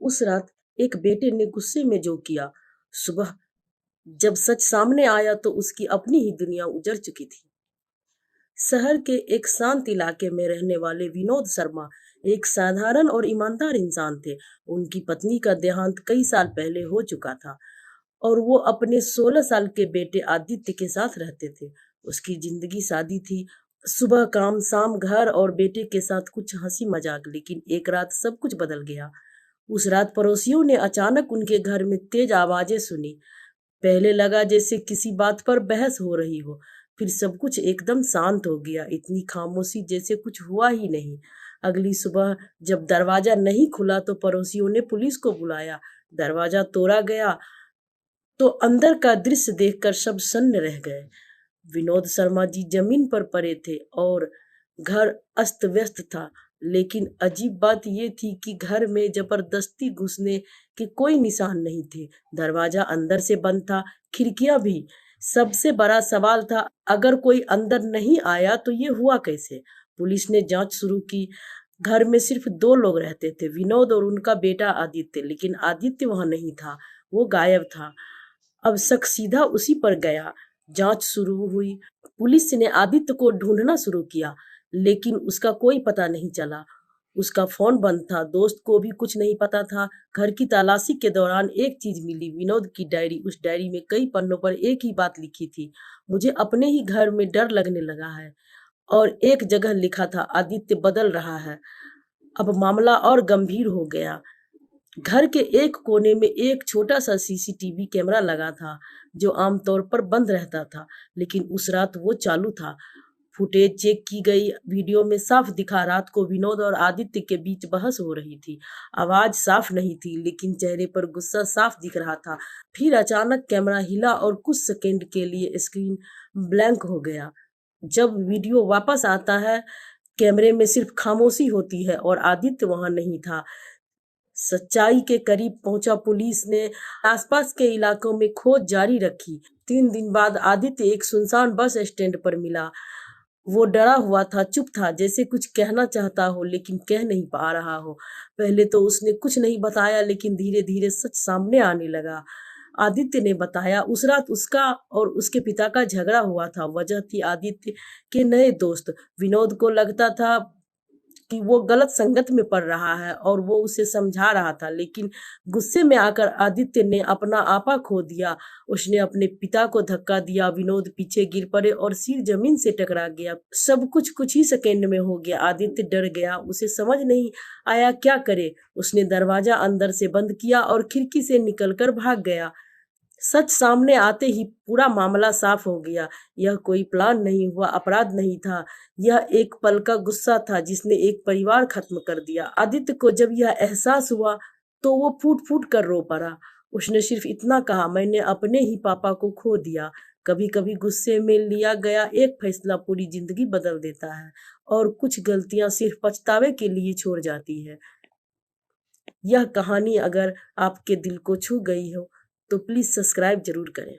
उस रात एक बेटे ने गुस्से में जो किया, सुबह जब सच सामने आया तो उसकी अपनी ही दुनिया उजड़ चुकी थी। शहर के एक शांत इलाके में रहने वाले विनोद शर्मा एक साधारण और ईमानदार इंसान थे। उनकी पत्नी का देहांत कई साल पहले हो चुका था और वो अपने 16 साल के बेटे आदित्य के साथ रहते थे। उसकी जिंदगी सादी थी, सुबह काम, शाम घर और बेटे के साथ कुछ हंसी मजाक। लेकिन एक रात सब कुछ बदल गया। उस रात पड़ोसियों ने अचानक उनके घर में तेज आवाजें सुनी। पहले लगा जैसे किसी बात पर बहस हो रही हो, फिर सब कुछ एकदम शांत हो गया, इतनी खामोशी जैसे कुछ हुआ ही नहीं। अगली सुबह जब दरवाजा नहीं खुला तो पड़ोसियों ने पुलिस को बुलाया। दरवाजा तोड़ा गया तो अंदर का दृश्य देखकर सब सन्न रह गए। विनोद शर्मा जी जमीन पर पड़े थे और घर अस्त व्यस्त था। लेकिन अजीब बात यह थी कि घर में जबरदस्ती घुसने के कोई निशान नहीं थे। दरवाजा अंदर से बंद था, खिड़कियां भी। सबसे बड़ा सवाल था, अगर कोई अंदर नहीं आया तो ये हुआ कैसे। पुलिस ने जांच शुरू की। घर में सिर्फ दो लोग रहते थे, विनोद और उनका बेटा आदित्य। लेकिन आदित्य वहां नहीं था, वो गायब था। अब शक सीधा उसी पर गया। जांच शुरू हुई। पुलिस ने आदित्य को ढूंढना शुरू किया, लेकिन उसका कोई पता नहीं चला। उसका फोन बंद था, दोस्त को भी कुछ नहीं पता था। घर की तलाशी के दौरान एक चीज मिली, विनोद की डायरी। उस डायरी में कई पन्नों पर एक ही बात लिखी थी, मुझे अपने ही घर में डर लगने लगा है। और एक जगह लिखा था, आदित्य बदल रहा है। अब मामला और गंभीर हो गया। घर के एक कोने में एक छोटा सा सीसीटीवी कैमरा लगा था, जो आमतौर पर बंद रहता था, लेकिन उस रात वो चालू था। फुटेज चेक की गई। वीडियो में साफ दिखा, रात को विनोद और आदित्य के बीच बहस हो रही थी। आवाज साफ नहीं थी, लेकिन चेहरे पर गुस्सा साफ दिख रहा था। फिर अचानक कैमरा हिला और कुछ सेकंड के लिए स्क्रीन ब्लैंक हो गया। जब वीडियो वापस आता है, कैमरे में सिर्फ खामोशी होती है और आदित्य वहां नहीं था। सच्चाई के करीब पहुंचा पुलिस ने आसपास के इलाकों में खोज जारी रखी। 3 दिन बाद आदित्य एक सुनसान बस स्टैंड पर मिला। वो डरा हुआ था, चुप था, जैसे कुछ कहना चाहता हो लेकिन कह नहीं पा रहा हो। पहले तो उसने कुछ नहीं बताया, लेकिन धीरे धीरे सच सामने आने लगा। आदित्य ने बताया, उस रात उसका और उसके पिता का झगड़ा हुआ था। वजह थी आदित्य के नए दोस्त। विनोद को लगता था कि वो गलत संगत में पड़ रहा है और वो उसे समझा रहा था, लेकिन गुस्से में आकर आदित्य ने अपना आपा खो दिया। उसने अपने पिता को धक्का दिया, विनोद पीछे गिर पड़े और सिर जमीन से टकरा गया। सब कुछ कुछ ही सेकेंड में हो गया। आदित्य डर गया, उसे समझ नहीं आया क्या करे। उसने दरवाजा अंदर से बंद किया और खिड़की से निकलकर भाग गया। सच सामने आते ही पूरा मामला साफ हो गया। यह कोई प्लान नहीं हुआ अपराध नहीं था, यह एक पल का गुस्सा था जिसने एक परिवार खत्म कर दिया। आदित्य को जब यह एहसास हुआ तो वो फूट फूट कर रो पड़ा। उसने सिर्फ इतना कहा, मैंने अपने ही पापा को खो दिया। कभी कभी गुस्से में लिया गया एक फैसला पूरी जिंदगी बदल देता है, और कुछ गलतियां सिर्फ पछतावे के लिए छोड़ जाती है। यह कहानी अगर आपके दिल को छू गई हो तो प्लीज सब्सक्राइब जरूर करें।